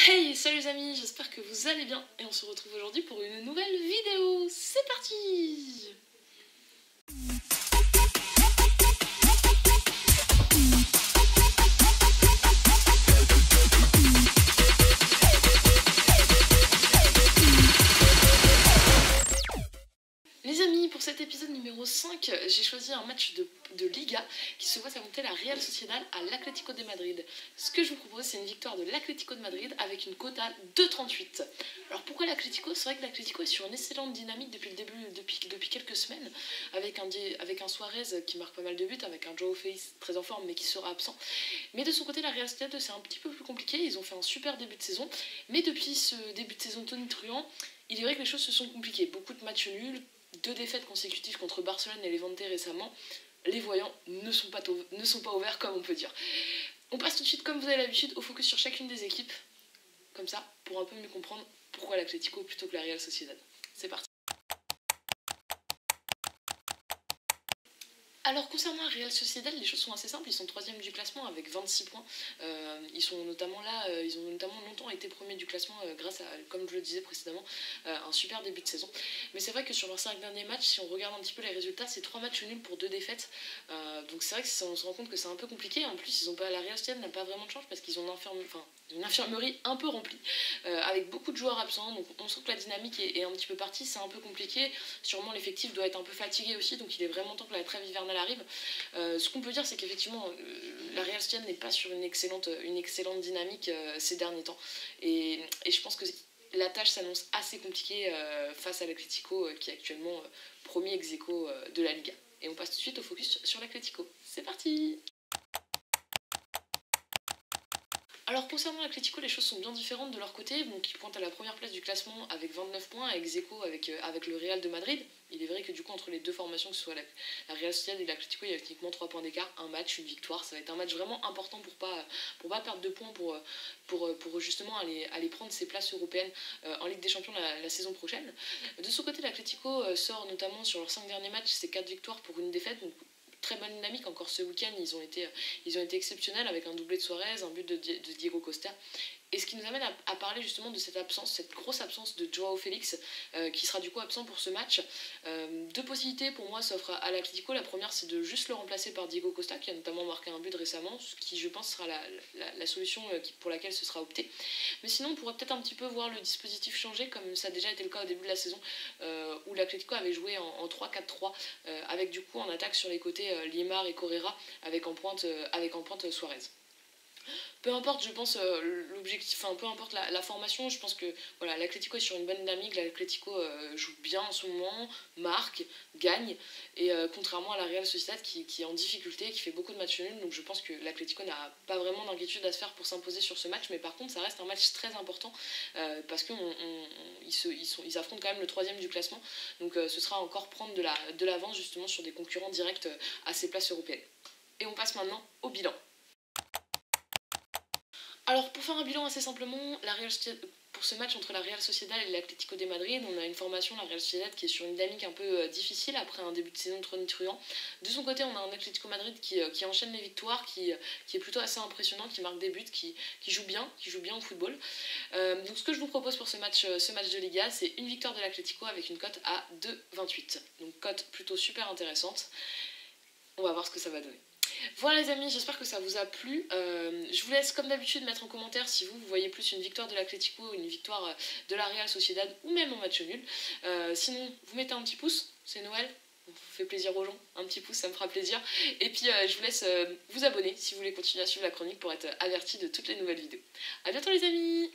Hey, salut les amis, j'espère que vous allez bien et on se retrouve aujourd'hui pour une nouvelle vidéo. C'est parti! Les amis, pour cet épisode numéro 5, j'ai choisi un match de Liga qui se voit s'affronter la Real Sociedad à l'Atlético de Madrid. Ce que je vous propose, c'est une victoire de l'Atlético de Madrid avec une cote à 2,38. Alors pourquoi l'Atlético? C'est vrai que l'Atlético est sur une excellente dynamique depuis le début, depuis quelques semaines, avec un Suarez qui marque pas mal de buts, avec un Joao Félix très en forme mais qui sera absent. Mais de son côté, la Real Sociedad, c'est un petit peu plus compliqué. Ils ont fait un super début de saison, mais depuis ce début de saison tonitruant, il est vrai que les choses se sont compliquées. Beaucoup de matchs nuls, 2 défaites consécutives contre Barcelone et Levante récemment. Les voyants ne sont pas ouverts, comme on peut dire. On passe tout de suite, comme vous avez l'habitude, au focus sur chacune des équipes, comme ça, pour un peu mieux comprendre pourquoi l'Atlético plutôt que la Real Sociedad. C'est parti. Alors concernant la Real Sociedad, les choses sont assez simples, ils sont 3e du classement avec 26 points. Ils sont notamment là, ils ont notamment longtemps été premiers du classement grâce à, comme je le disais précédemment, un super début de saison. Mais c'est vrai que sur leurs 5 derniers matchs, si on regarde un petit peu les résultats, c'est 3 matchs nuls pour 2 défaites. Donc c'est vrai qu'on se rend compte que c'est un peu compliqué. En plus, la Real Sociedad n'a pas vraiment de chance parce qu'ils ont une infirmerie un peu remplie, avec beaucoup de joueurs absents. Donc on sent que la dynamique est un petit peu partie, c'est un peu compliqué. Sûrement l'effectif doit être un peu fatigué aussi, donc il est vraiment temps que la trêve hivernale arrive. Ce qu'on peut dire, c'est qu'effectivement, la Real Sociedad n'est pas sur une excellente dynamique ces derniers temps. Et je pense que la tâche s'annonce assez compliquée face à l'Atlético, qui est actuellement premier ex-aequo de la Liga. Et on passe tout de suite au focus sur l'Atlético. C'est parti! Alors concernant l'Atlético, les choses sont bien différentes de leur côté, donc ils pointent à la première place du classement avec 29 points, ex-aequo avec le Real de Madrid. Il est vrai que du coup entre les deux formations, que ce soit la Real Sociedad et l'Atlético, il y a uniquement 3 points d'écart, un match, une victoire. Ça va être un match vraiment important pour pas perdre de points, pour justement aller prendre ses places européennes en Ligue des Champions la saison prochaine. De ce côté, l'Atlético sort notamment sur leurs 5 derniers matchs, c'est 4 victoires pour une défaite, donc très bonne dynamique. Encore ce week-end, ils ont été exceptionnels avec un doublé de Suarez, un but de Diego Costa. Et ce qui nous amène à parler justement de cette grosse absence de Joao Félix, qui sera du coup absent pour ce match. 2 possibilités pour moi s'offrent à l'Atlético. La première, c'est de juste le remplacer par Diego Costa, qui a notamment marqué un but récemment, ce qui je pense sera la solution pour laquelle ce sera opté. Mais sinon, on pourrait peut-être un petit peu voir le dispositif changer, comme ça a déjà été le cas au début de la saison, où l'Atlético avait joué en 3-4-3, avec du coup en attaque sur les côtés Limar et Correa, avec en pointe Suarez. Peu importe, je pense, l'objectif, peu importe la formation, je pense que voilà, l'Atlético est sur une bonne dynamique, l'Atlético joue bien en ce moment, marque, gagne, et contrairement à la Real Sociedad qui est en difficulté, qui fait beaucoup de matchs nuls, donc je pense que l'Atlético n'a pas vraiment d'inquiétude à se faire pour s'imposer sur ce match, mais par contre ça reste un match très important, parce qu'ils affrontent quand même le 3e du classement, donc ce sera encore prendre de l'avance justement sur des concurrents directs à ces places européennes. Et on passe maintenant au bilan. Alors pour faire un bilan assez simplement, pour ce match entre la Real Sociedad et l'Atlético de Madrid, on a une formation, la Real Sociedad, qui est sur une dynamique un peu difficile après un début de saison tonitruant. De son côté, on a un Atlético Madrid qui enchaîne les victoires, qui est plutôt assez impressionnant, qui marque des buts, qui joue bien au football. Donc ce que je vous propose pour ce match de Liga, c'est une victoire de l'Atlético avec une cote à 2,28. Donc cote plutôt super intéressante. On va voir ce que ça va donner. Voilà les amis, j'espère que ça vous a plu. Je vous laisse comme d'habitude mettre en commentaire si vous voyez plus une victoire de l'Atlético ou une victoire de la Real Sociedad ou même en match nul. Sinon, vous mettez un petit pouce, c'est Noël, on fait plaisir aux gens, un petit pouce ça me fera plaisir. Et puis je vous laisse vous abonner si vous voulez continuer à suivre la chronique pour être averti de toutes les nouvelles vidéos. A bientôt les amis!